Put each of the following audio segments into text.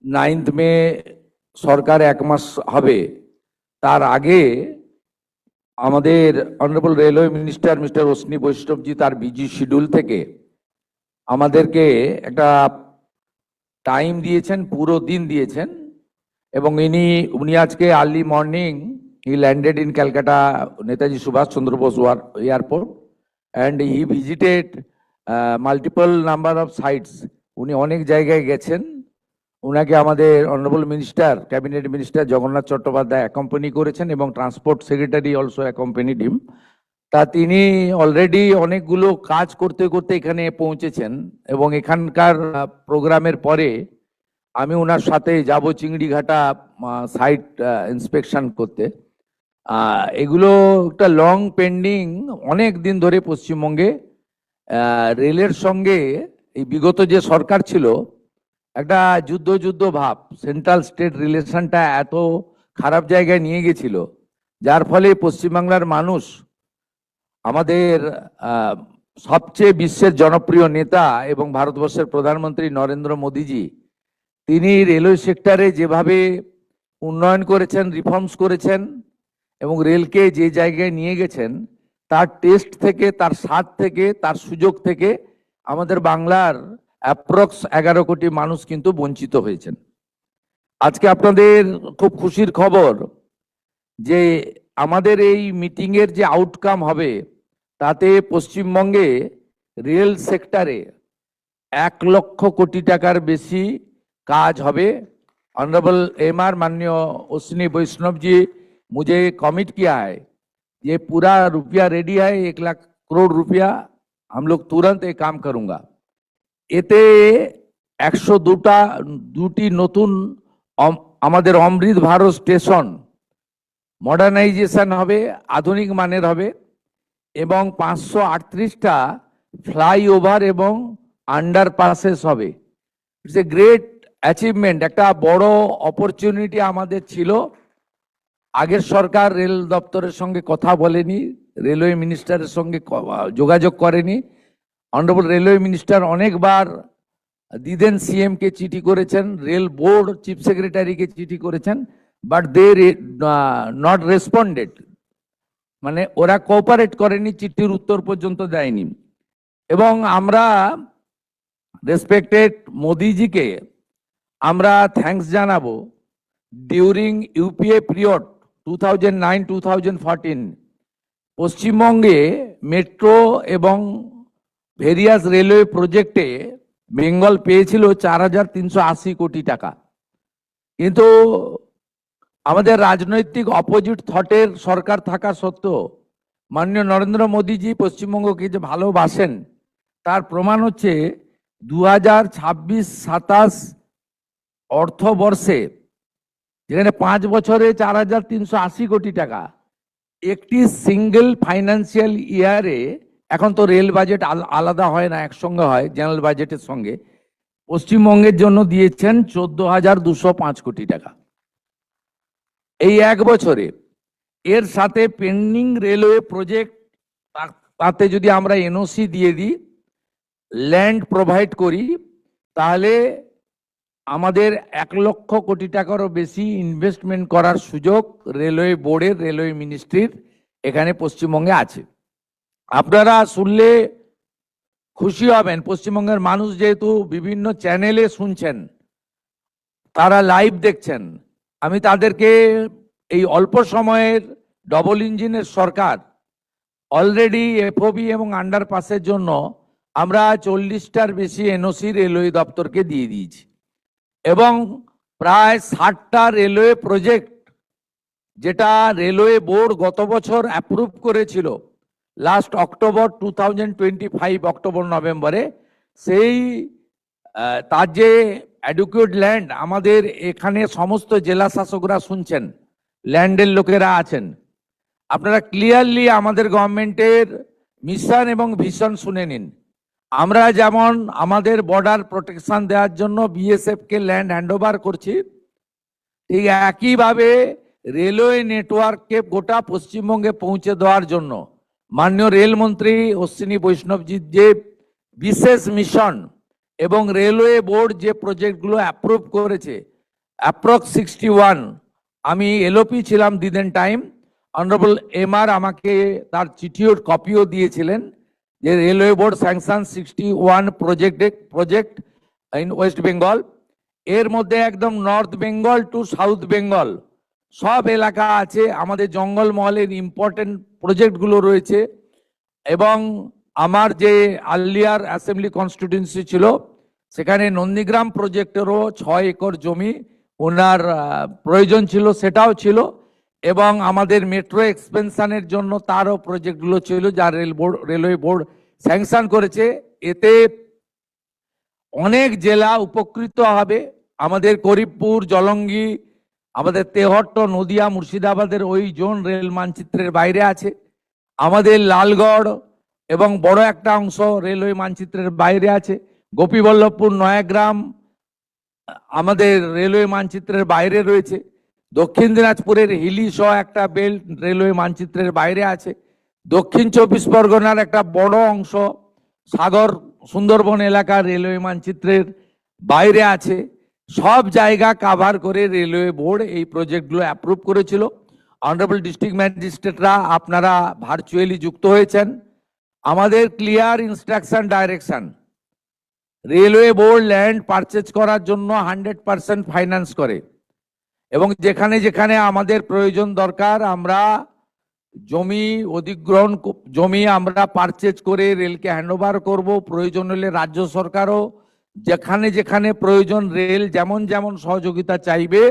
9th মে সরকার 1 মাস হবে, তার আগে আমাদের honourable railway minister mister Ashwini Vaishnavji তার বিজি শিডিউল থেকে আমাদেরকে একটা টাইম দিয়েছেন, পুরো দিন দিয়েছেন। এবং উনি আজকে early morning he landed in Calcutta Netaji Subhas Chandra Bose airport and he visited multiple number of sites. উনি অনেক জায়গায় গেছেন। ওনাকে আমাদের honourable minister, cabinet minister Jagannath Chattopadhyay accompany করেছেন এবং transport secretary also accompanied him. তা তিনি অলরেডি অনেকগুলো কাজ করতে করতে এখানে পৌঁছেছেন এবং এখানকার প্রোগ্রামের পরে আমি ওনার সাথে যাব চিংড়িঘাটা সাইট ইন্সপেকশন করতে। এগুলো একটা লং পেন্ডিং, অনেক দিন ধরে পশ্চিমবঙ্গে রেলের সঙ্গে এই বিগত যে সরকার ছিল একটা যুদ্ধ ভাব, সেন্ট্রাল স্টেট রিলেশনটা এত খারাপ জায়গায় নিয়ে গেছিল, যার ফলে পশ্চিমবাংলার মানুষ আমাদের সবচেয়ে বিশ্বের জনপ্রিয় নেতা এবং ভারতবর্ষের প্রধানমন্ত্রী নরেন্দ্র মোদীজি, তিনি রেলওয়ে সেক্টরে যেভাবে উন্নয়ন করেছেন, রিফর্মস করেছেন এবং রেলকে যে জায়গায় নিয়ে গেছেন, তার টেস্ট থেকে, তার স্বাদ থেকে, তার সুযোগ থেকে আমাদের বাংলার অ্যাপ্রক্স 11 কোটি মানুষ কিন্তু বঞ্চিত হয়েছেন। আজকে আপনাদের খুব খুশির খবর যে আমাদের এই মিটিংয়ের যে আউটকাম হবে তাতে পশ্চিমবঙ্গে রেল সেক্টরে 1 লক্ষ কোটি টাকার বেশি কাজ হবে। ऑनरेबल एमआर माननीय अश्विनी वैष्णव जी मुझे कमिट किया है, ये पूरा रुपया रेडी है, 1 लाख करोड़ रुपया हम लोग तुरंत ये काम करूंगा। এতে 102টি নতুন আমাদের অমৃত ভারত স্টেশন মডার্নাইজেশন হবে, আধুনিক মানের হবে এবং 538টা ফ্লাইওভার এবং আন্ডারপাসেস হবে। ইটস এ গ্রেট অ্যাচিভমেন্ট, একটা বড় অপরচুনিটি আমাদের ছিল। আগের সরকার রেল দপ্তরের সঙ্গে কথা বলেনি, রেলওয়ে মিনিস্টারের সঙ্গে যোগাযোগ করেনি। অনারেবল রেলওয়ে মিনিস্টার অনেকবার দিদেন সিএম কে চিঠি করেছেন, রেল বোর্ড চিফ সেক্রেটারিকে চিঠি করেছেন, বাট দে নট রেসপন্ডেড, মানে ওরা কোঅপারেট করেনি, চিঠির উত্তর পর্যন্ত দেয়নি। এবং আমরা রেসপেক্টেড মোদিজিকে আমরা থ্যাঙ্কস জানাবো। ডিউরিং ইউপিএ পিরিয়ড 2009-2014 পশ্চিমবঙ্গে মেট্রো এবং ভেরিয়াস রেলওয়ে প্রজেক্টে বেঙ্গল পেয়েছিল 4,380 কোটি টাকা। কিন্তু আমাদের রাজনৈতিক অপোজিট থটের সরকার থাকা সত্ত্বেও মাননীয় নরেন্দ্র মোদীজি পশ্চিমবঙ্গকে যে ভালোবাসেন তার প্রমাণ হচ্ছে 2026-27 অর্থবর্ষে, যেখানে 5 বছরে 4,380 কোটি টাকা, একটি সিঙ্গেল ফাইন্যান্সিয়াল ইয়ারে, এখন তো রেল বাজেট আলাদা হয় না, একসঙ্গে হয় জেনারেল বাজেটের সঙ্গে, পশ্চিমবঙ্গের জন্য দিয়েছেন 14,205 কোটি টাকা এই 1 বছরে। এর সাথে পেন্ডিং রেলওয়ে প্রজেক্ট, তাতে যদি আমরা এনওসি দিয়ে দিই, ল্যান্ড প্রোভাইড করি, তাহলে আমাদের 1 লক্ষ কোটি টাকারও বেশি ইনভেস্টমেন্ট করার সুযোগ রেলওয়ে বোর্ডের, রেলওয়ে মিনিস্ট্রির এখানে পশ্চিমবঙ্গে আছে। আপনারা শুনলে খুশি হবেন, পশ্চিমবঙ্গের মানুষ যেহেতু বিভিন্ন চ্যানেলে শুনছেন, তারা লাইভ দেখছেন, আমি তাদেরকে এই অল্প সময়ের ডবল ইঞ্জিনের সরকার অলরেডি এফওবি এবং আন্ডারপাসের জন্য আমরা 40টার বেশি এনওসি রেলওয়ে দপ্তরকে দিয়ে দিয়েছি এবং প্রায় 60টা রেলওয়ে প্রজেক্ট, যেটা রেলওয়ে বোর্ড গত বছর অ্যাপ্রুভ করেছিল লাস্ট অক্টোবর 2025 অক্টোবর নভেম্বরে, সেই তার যে অ্যাডুকুয়েট ল্যান্ড, আমাদের এখানে সমস্ত জেলা শাসকরা শুনছেন, ল্যান্ডের লোকেরা আছেন, আপনারা ক্লিয়ারলি আমাদের গভর্নমেন্টের মিশন এবং ভিশন শুনে নিন। আমরা যেমন আমাদের বর্ডার প্রোটেকশন দেওয়ার জন্য বিএসএফ কে ল্যান্ড হ্যান্ডওভার করছি, ঠিক একইভাবে রেলওয়ে নেটওয়ার্ককে গোটা পশ্চিমবঙ্গে পৌঁছে দেওয়ার জন্য মাননীয় রেলমন্ত্রী অশ্বিনী বৈষ্ণবজির যে বিশেষ মিশন, এবং রেলওয়ে বোর্ড যে প্রজেক্টগুলো অ্যাপ্রুভ করেছে অ্যাপ্রক্স 61, আমি এলওপি ছিলাম দিদেন টাইম, অনারেবল এমআর আমাকে তার চিঠিও কপিও দিয়েছিলেন যে railway board sanction 61 project in West Bengal. এর মধ্যে একদম north Bengal to south Bengal সব এলাকা আছে, আমাদের জঙ্গলমহলের ইম্পর্টেন্ট প্রজেক্টগুলো রয়েছে। এবং আমার যে আর্লিয়ার অ্যাসেম্বলি কনস্টিটিউয়েন্সি ছিল সেখানে নন্দীগ্রাম প্রজেক্টেরও 6 একর জমি ওনার প্রয়োজন ছিল, সেটাও ছিল। এবং আমাদের মেট্রো এক্সপেনশনের জন্য তারও প্রজেক্টগুলো ছিল যা রেলওয়ে বোর্ড স্যাংশন করেছে। এতে অনেক জেলা উপকৃত হবে। আমাদের করিমপুর, জলঙ্গি, আমাদের তেহট্ট, নদিয়া, মুর্শিদাবাদের ওই জোন রেল মানচিত্রের বাইরে আছে। আমাদের লালগড় এবং বড় একটা অংশ রেলওয়ে মানচিত্রের বাইরে আছে। গোপীবল্লভপুর, নয়াগ্রাম আমাদের রেলওয়ে মানচিত্রের বাইরে রয়েছে। দক্ষিণ দিনাজপুরের হিলি সহ একটা বেল্ট রেলওয়ে মানচিত্রের বাইরে আছে। দক্ষিণ 24 পরগনার একটা বড় অংশ সাগর সুন্দরবন এলাকা রেলওয়ে মানচিত্রের বাইরে আছে। সব জায়গা কাভার করে রেলওয়ে বোর্ড এই প্রজেক্টগুলো অ্যাপ্রুভ করেছিল। অনারেবল ডিস্ট্রিক্ট ম্যাজিস্ট্রেটরা আপনারা ভার্চুয়ালি যুক্ত হয়েছেন। আমাদের clear instruction direction, railway board land purchase করার জন্য 100% ফাইন্যান্স করে এবং যেখানে যেখানে আমাদের প্রয়োজন দরকার আমরা জমি অধিগ্রহণ, জমি আমরা পারচেজ করে রেলকে হ্যান্ডওভার করব। প্রয়োজন হলে রাজ্য সরকারও যেখানে যেখানে প্রয়োজন রেল যেমন যেমন সহযোগিতা চাইবে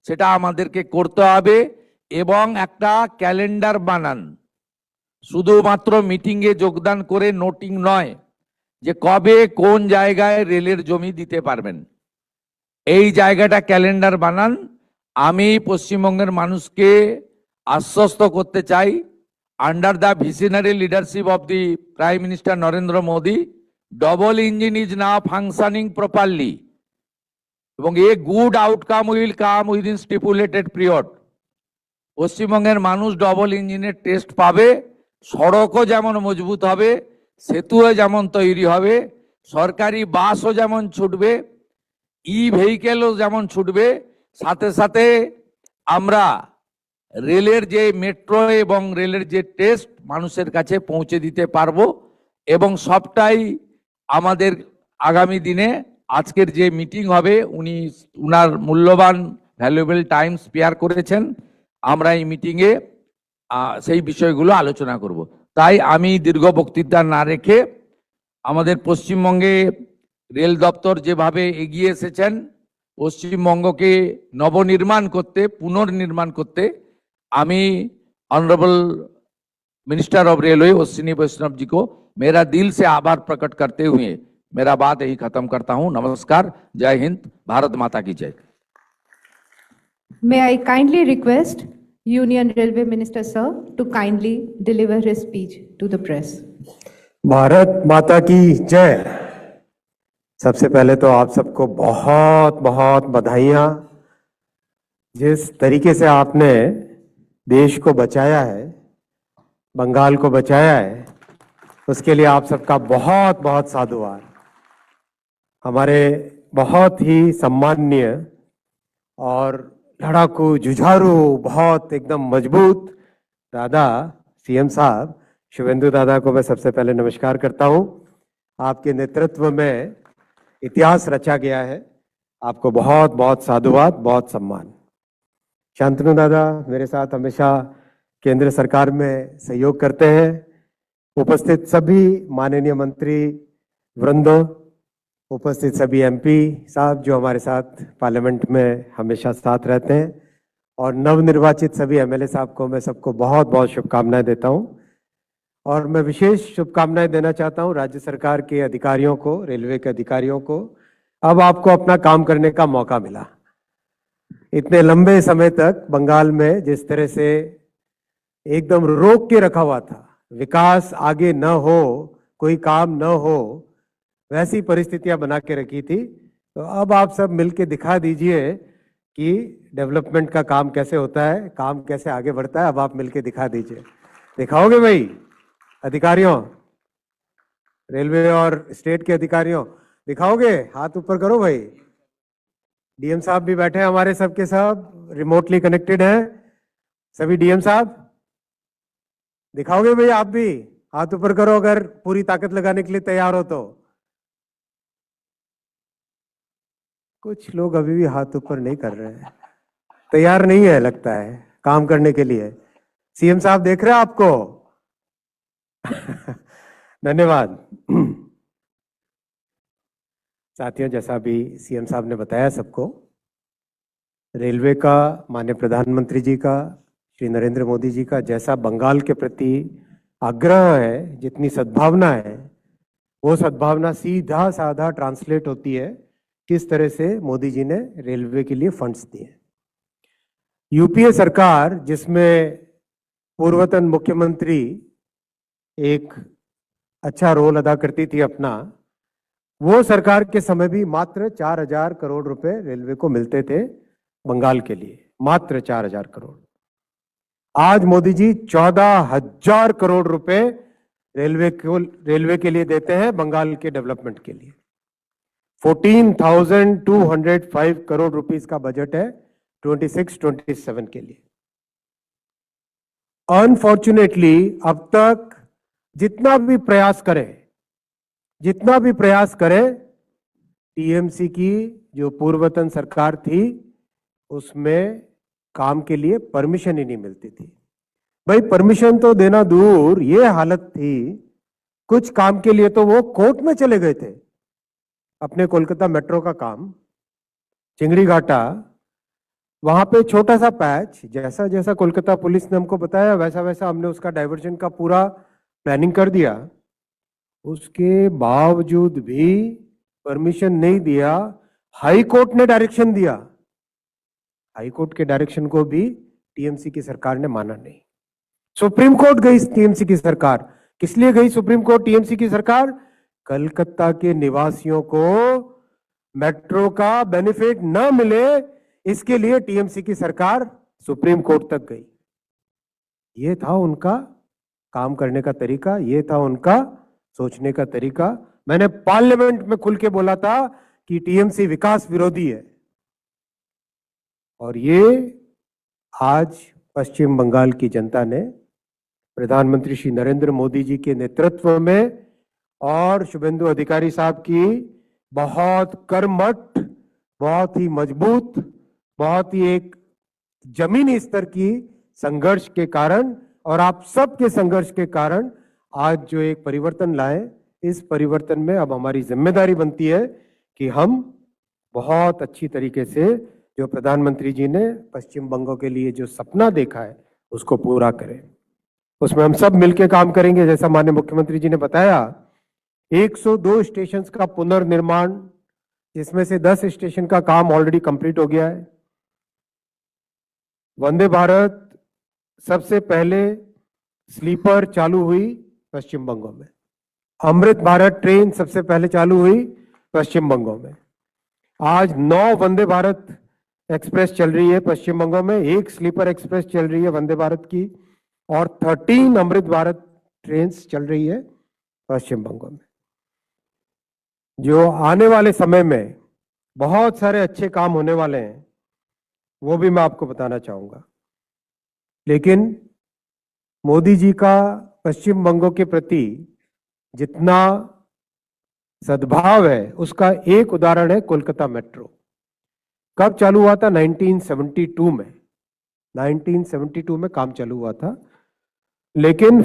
সেটা আমাদেরকে করতে হবে। এবং একটা ক্যালেন্ডার বানান, শুধুমাত্র মিটিংয়ে যোগদান করে নোটিং নয়, যে কবে কোন জায়গায় রেলের জমি দিতে পারবেন এই জায়গাটা ক্যালেন্ডার বানান। আমি পশ্চিমবঙ্গের মানুষকে আশ্বস্ত করতে চাই, under the visionary leadership of the prime minister Narendra Modi, double engine is now functioning properly এবং a good outcome will come within stipulated period. পশ্চিমবঙ্গের মানুষ ডবল ইঞ্জিনের টেস্ট পাবে, সড়কও যেমন মজবুত হবে, সেতুও যেমন তৈরি হবে, সরকারি বাসও যেমন ছুটবে, ই ভেহিকেলও যেমন ছুটবে, সাথে সাথে আমরা রেলের যে মেট্রো এবং রেলের যে টেস্ট মানুষের কাছে পৌঁছে দিতে পারবো। এবং সবটাই আমাদের আগামী দিনে আজকের যে মিটিং হবে উনি উনার মূল্যবান ভ্যালুয়েবল টাইম স্পেয়ার করেছেন, আমরা এই মিটিংয়ে সেই বিষয়গুলো আলোচনা করব। তাই আমি দীর্ঘ বক্তৃতা না রেখে আমাদের পশ্চিমবঙ্গে রেল দপ্তর যেভাবে এগিয়ে এসেছেন পশ্চিমবঙ্গকে নবনির্মাণ করতে, পুনর্নির্মাণ করতে, আমি honourable minister of railway Ashwini Vaishnaw ji को मेरा दिल से आभार प्रकट करते हुए मेरा बात यही खत्म करता हूं। नमस्कार, जय हिंद, भारत माता की जय। May I kindly request Union Railway Minister sir to kindly deliver his speech to the press. Bharat माता की जय। सबसे पहले तो आप सबको बहुत बहुत बधाइयां। जिस तरीके से आपने देश को बचाया है, बंगाल को बचाया है, उसके लिए आप सबका बहुत बहुत साधुवाद। हमारे बहुत ही सम्माननीय और लड़ाकू, जुझारू, बहुत एकदम मजबूत दादा सीएम साहब शुभेंदु दादा को मैं सबसे पहले नमस्कार करता हूं। आपके नेतृत्व में इतिहास रचा गया है, आपको बहुत बहुत साधुवाद, बहुत सम्मान। शांतनु दादा मेरे साथ हमेशा केंद्र सरकार में सहयोग करते हैं। उपस्थित सभी माननीय मंत्री वृंद, उपस्थित सभी एमपी साहब जो हमारे साथ पार्लियामेंट में हमेशा साथ रहते हैं, और नवनिर्वाचित सभी एमएलए साहब को मैं सबको बहुत बहुत शुभकामनाएं देता हूं। और मैं विशेष शुभकामनाएं देना चाहता हूं राज्य सरकार के अधिकारियों को, रेलवे के अधिकारियों को। अब आपको अपना काम करने का मौका मिला। इतने लंबे समय तक बंगाल में जिस तरह से एकदम रोक के रखा हुआ था, विकास आगे न हो, कोई काम न हो, वैसी परिस्थितियां बना के रखी थी। तो अब आप सब मिलके दिखा दीजिए कि डेवलपमेंट का काम कैसे होता है, काम कैसे आगे बढ़ता है। अब आप मिलके दिखा दीजिए, दिखाओगे भाई अधिकारियों, रेलवे और स्टेट के अधिकारियों? दिखाओगे? हाथ ऊपर करो भाई। डीएम साहब भी बैठे हैं हमारे, सबके सब रिमोटली कनेक्टेड हैं। सभी डीएम साहब दिखाओगे भाई? आप भी हाथ ऊपर करो अगर पूरी ताकत लगाने के लिए तैयार हो तो। कुछ लोग अभी भी हाथ ऊपर नहीं कर रहे हैं, तैयार नहीं है लगता है काम करने के लिए। सीएम साहब देख रहे हैं आपको। धन्यवाद। साथियों, जैसा भी सीएम साहब ने बताया सबको, रेलवे का, माननीय प्रधानमंत्री जी का, श्री नरेंद्र मोदी जी का जैसा बंगाल के प्रति आग्रह है, जितनी सद्भावना है, वो सद्भावना सीधा साधा ट्रांसलेट होती है किस तरह से मोदी जी ने रेलवे के लिए फंड्स दिए। यूपीए सरकार, जिसमें पूर्वतन मुख्यमंत्री एक अच्छा रोल अदा करती थी अपना, वो सरकार के समय भी मात्र 4,000 करोड़ रुपए रेलवे को मिलते थे बंगाल के लिए, मात्र 4,000 करोड़। आज मोदी जी 14,000 करोड़ रुपए रेलवे के लिए देते हैं बंगाल के डेवलपमेंट के लिए। 14,205 करोड़ रुपीस का बजट है 26-27 के लिए। अनफॉर्चुनेटली अब तक जितना भी प्रयास करें, टीएमसी की जो पूर्वतन सरकार थी उसमें काम के लिए परमिशन ही नहीं मिलती थी। भाई परमिशन तो देना दूर, ये हालत थी, कुछ काम के लिए तो वो कोर्ट में चले गए थे। अपने कोलकाता मेट्रो का काम, चिंगड़ी घाटा, वहां पे छोटा सा पैच, जैसा जैसा कोलकाता पुलिस ने हमको बताया वैसा वैसा हमने उसका डाइवर्जन का पूरा प्लानिंग कर दिया। उसके बावजूद भी परमिशन नहीं दिया। हाई कोर्ट ने डायरेक्शन दिया, हाई कोर्ट के डायरेक्शन को भी टीएमसी की सरकार ने माना नहीं। सुप्रीम कोर्ट गई टीएमसी की सरकार। किस लिए गई सुप्रीम कोर्ट टीएमसी की सरकार? कलकत्ता के निवासियों को मेट्रो का बेनिफिट न मिले, इसके लिए टीएमसी की सरकार सुप्रीम कोर्ट तक गई। ये था उनका काम करने का तरीका, ये था उनका सोचने का तरीका। मैंने पार्लियामेंट में खुल के बोला था कि टीएमसी विकास विरोधी है, और ये आज पश्चिम बंगाल की जनता ने प्रधानमंत्री श्री नरेंद्र मोदी जी के नेतृत्व में और शुभेंदु अधिकारी साहब की बहुत कर्मठ, बहुत ही मजबूत, बहुत ही एक जमीनी स्तर की संघर्ष के कारण और आप सबके संघर्ष के कारण आज जो एक परिवर्तन लाए, इस परिवर्तन में अब हमारी जिम्मेदारी बनती है कि हम बहुत अच्छी तरीके से जो प्रधानमंत्री जी ने पश्चिम बंगाल के लिए जो सपना देखा है उसको पूरा करें। उसमें हम सब मिलकर काम करेंगे। जैसा माननीय मुख्यमंत्री जी ने बताया, 102 स्टेशन का पुनर्निर्माण, जिसमें से 10 स्टेशन का काम ऑलरेडी कंप्लीट हो गया है। वंदे भारत सबसे पहले स्लीपर चालू हुई पश्चिम बंगाल में। अमृत भारत ट्रेन सबसे पहले चालू हुई पश्चिम बंगाल में। आज 9 वंदे भारत एक्सप्रेस चल रही है पश्चिम बंगाल में, 1 स्लीपर एक्सप्रेस चल रही है वंदे भारत की, और 13 अमृत भारत ट्रेन चल रही है पश्चिम बंगाल में। जो आने वाले समय में बहुत सारे अच्छे काम होने वाले हैं, वो भी मैं आपको बताना चाहूंगा। लेकिन मोदी जी का पश्चिम बंगाल के प्रति जितना सद्भाव है, उसका एक उदाहरण है कोलकाता मेट्रो। कब चालू हुआ था? 1972 में। 1972 में काम चालू हुआ था, लेकिन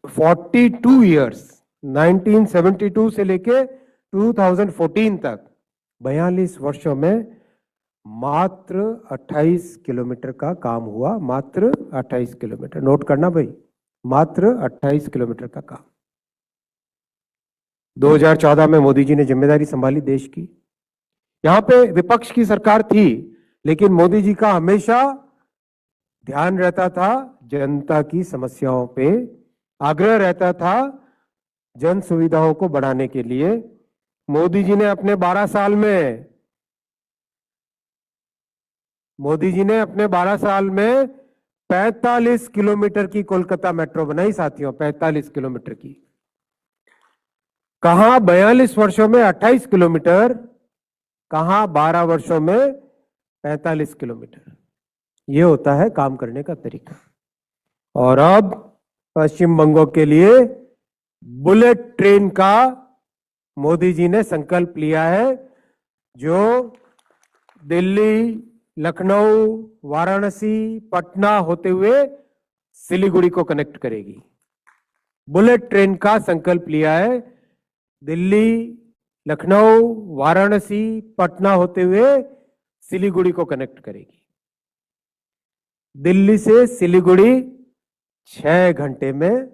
42 इयर्स, 1972 से लेके 2014 तक 42 वर्षों में मात्र 28 किलोमीटर का काम हुआ। मात्र 28 किलोमीटर, नोट करना भाई, मात्र 28 किलोमीटर का काम। 2014 में मोदी जी ने जिम्मेदारी संभाली देश की। यहां पे विपक्ष की सरकार थी, लेकिन मोदी जी का हमेशा ध्यान रहता था जनता की समस्याओं पे, आग्रह रहता था जन सुविधाओं को बढ़ाने के लिए। मोदी जी ने अपने 12 साल में 45 किलोमीटर की कोलकाता मेट्रो बनाई साथियों, 45 किलोमीटर की। कहां 42 वर्षों में 28 किलोमीटर, कहां 12 वर्षों में 45 किलोमीटर। ये होता है काम करने का तरीका। और अब पश्चिम बंगाल के लिए बुलेट ट्रेन का मोदी जी ने संकल्प लिया है, जो दिल्ली, लखनऊ, वाराणसी, पटना होते हुए सिलीगुड़ी को कनेक्ट करेगी। बुलेट ट्रेन का संकल्प लिया है, दिल्ली, लखनऊ, वाराणसी, पटना होते हुए सिलीगुड़ी को कनेक्ट करेगी। दिल्ली से सिलीगुड़ी 6 घंटे में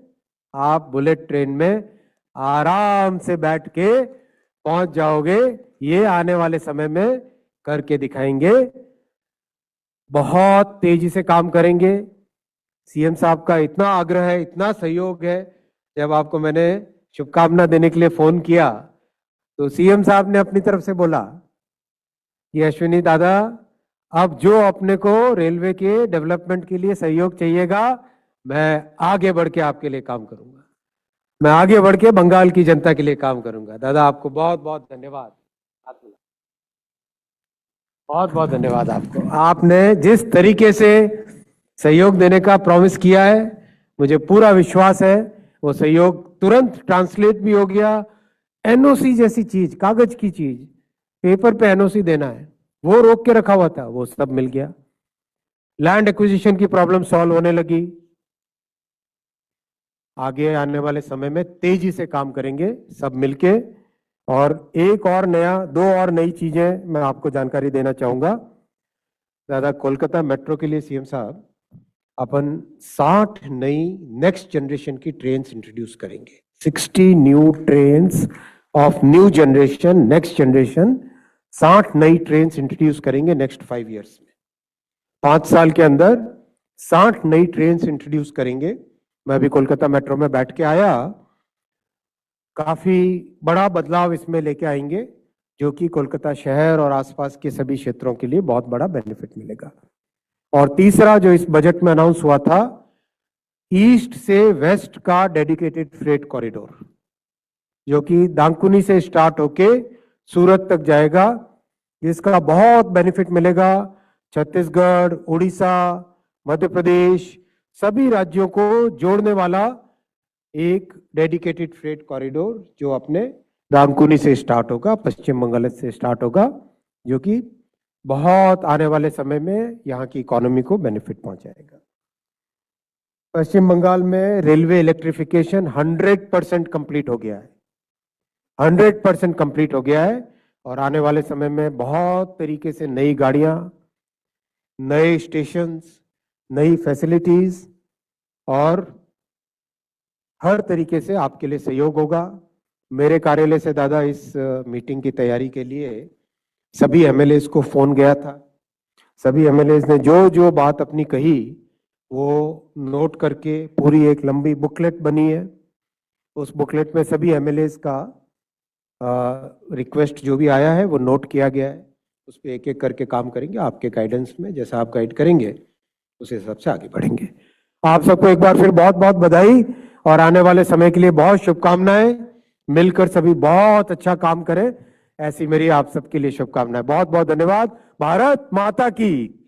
आप बुलेट ट्रेन में आराम से बैठ के पहुंच जाओगे। ये आने वाले समय में करके दिखाएंगे। बहुत तेजी से काम करेंगे। सीएम साहब का इतना आग्रह है, इतना सहयोग है। जब आपको मैंने शुभकामना देने के लिए फोन किया तो सीएम साहब ने अपनी तरफ से बोला कि अश्विनी दादा, अब जो अपने को रेलवे के डेवलपमेंट के लिए सहयोग चाहिएगा, मैं आगे बढ़ के आपके लिए काम करूंगा। मैं आगे बढ़ के बंगाल की जनता के लिए काम करूंगा। दादा, आपको बहुत बहुत धन्यवाद। बहुत बहुत धन्यवाद आपको। आपने जिस तरीके से सहयोग देने का प्रॉमिस किया है, मुझे पूरा विश्वास है वो सहयोग तुरंत ट्रांसलेट भी हो गया। एनओसी जैसी चीज, कागज की चीज, पेपर पे एनओसी देना है, वो रोक के रखा हुआ था, वो सब मिल गया। लैंड एक्विजिशन की प्रॉब्लम सॉल्व होने लगी। आगे आने वाले समय में तेजी से काम करेंगे सब मिलके। और एक और दो और नई चीजें मैं आपको जानकारी देना चाहूंगा। दादा, कोलकाता मेट्रो के लिए सीएम साहब अपन 60 नई नेक्स्ट जनरेशन की ट्रेन्स इंट्रोड्यूस करेंगे। 60 new trains of new generation, next generation, 60 नई ट्रेन्स इंट्रोड्यूस करेंगे नेक्स्ट 5 ईयर्स में। 5 साल के अंदर 60 नई ट्रेन्स इंट्रोड्यूस करेंगे। मैं अभी कोलकाता मेट्रो में बैठ के आया, काफी बड़ा बदलाव इसमें लेके आएंगे, जो कि कोलकाता शहर और आसपास के सभी क्षेत्रों के लिए बहुत बड़ा बेनिफिट मिलेगा। और तीसरा जो इस बजट में अनाउंस हुआ था, ईस्ट से वेस्ट का डेडिकेटेड फ्रेट कॉरिडोर, जो कि दांकुनी से स्टार्ट होके सूरत तक जाएगा, जिसका बहुत बेनिफिट मिलेगा छत्तीसगढ़, उड़ीसा, मध्य प्रदेश, सभी राज्यों को जोड़ने वाला एक डेडिकेटेड फ्रेट कॉरिडोर, जो अपने दांकुनी से स्टार्ट होगा, पश्चिम बंगाल से स्टार्ट होगा, जो कि बहुत आने वाले समय में यहाँ की इकोनॉमी को बेनिफिट पहुंचाएगा। पश्चिम बंगाल में रेलवे इलेक्ट्रिफिकेशन 100% कंप्लीट हो गया है। 100% कंप्लीट हो गया है। और आने वाले समय में बहुत तरीके से नई गाड़ियां, नए स्टेशंस, नई फैसिलिटीज और हर तरीके से आपके लिए सहयोग होगा। मेरे कार्यालय से दादा इस मीटिंग की तैयारी के लिए सभी एमएलएस को फोन गया था। सभी एमएलएस ने जो जो बात अपनी कही वो नोट करके पूरी एक लंबी बुकलेट बनी है। उस बुकलेट में सभी एमएलएस का रिक्वेस्ट जो भी आया है वो नोट किया गया है। उस पर एक एक करके काम करेंगे आपके गाइडेंस में। जैसा आप गाइड करेंगे उस हिसाब से आगे बढ़ेंगे। आप सबको एक बार फिर बहुत बहुत बधाई और आने वाले समय के लिए बहुत शुभकामनाएं। मिलकर सभी बहुत अच्छा काम करें, ऐसी मेरी आप सबके लिए शुभकामनाएं। बहुत बहुत धन्यवाद। भारत माता की।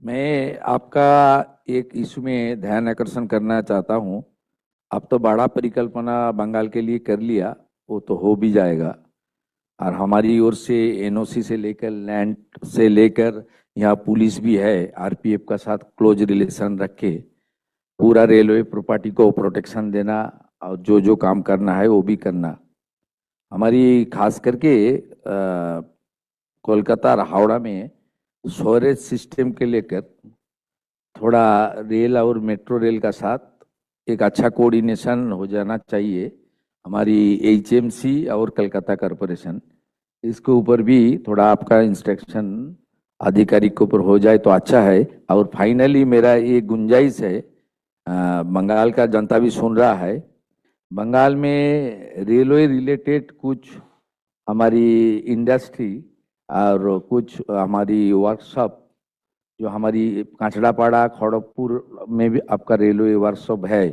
मैं आपका एक इशू में ध्यान आकर्षण करना चाहता हूं। अब तो बड़ा परिकल्पना बंगाल के लिए कर लिया, वो तो हो भी जाएगा। और हमारी ओर से एनओसी से लेकर लैंड से लेकर यहाँ पुलिस भी है, आरपीएफ का साथ क्लोज रिलेशन रखे पूरा रेलवे प्रॉपर्टी को प्रोटेक्शन देना और जो जो काम करना है वो भी करना। हमारी खास करके कोलकाता और हावड़ा में स्टोरेज सिस्टम के लेकर थोड़ा रेल और मेट्रो रेल का साथ एक अच्छा कोऑर्डिनेशन हो जाना चाहिए। हमारी एचएमसी और कलकत्ता कॉरपोरेशन, इसके ऊपर भी थोड़ा आपका इंस्ट्रक्शन आधिकारिक के ऊपर हो जाए तो अच्छा है। और फाइनली मेरा ये गुंजाइश है, बंगाल का जनता भी सुन रहा है, बंगाल में रेलवे रिलेटेड कुछ हमारी इंडस्ट्री और कुछ हमारी वर्कशॉप, जो हमारी कांचड़ापाड़ा खड़गपुर में भी आपका रेलवे वर्कशॉप है,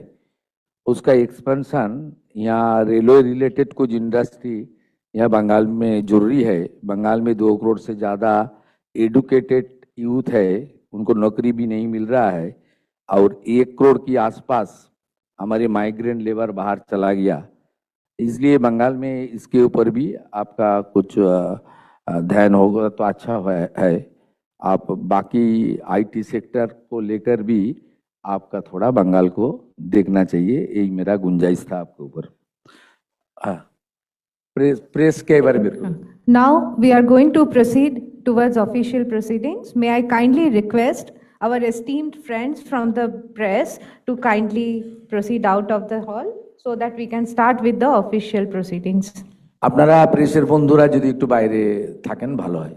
उसका एक्सपेंशन यहाँ रेलवे रिलेटेड कुछ इंडस्ट्री यहाँ बंगाल में जरूरी है। बंगाल में 2 करोड़ से ज़्यादा एडुकेटेड यूथ है, उनको नौकरी भी नहीं मिल रहा है, और 1 करोड़ के आसपास हमारे माइग्रेंट लेबर बाहर चला गया। इसलिए बंगाल में इसके ऊपर भी आपका कुछ ध्यान होगा तो अच्छा है। आप बाकी आईटी सेक्टर को लेकर भी आपका थोड़ा बंगाल को देखना चाहिए, यही मेरा गुंजाइश था आपके ऊपर। हाँ, प्रेस के बारे में। Now we are going to proceed towards official proceedings. May I kindly request our esteemed friends from the press to kindly proceed out of the hall so that we can start with the official proceedings. আপনারা প্রেসের বন্ধুরা যদি একটু বাইরে থাকেন ভালো হয়।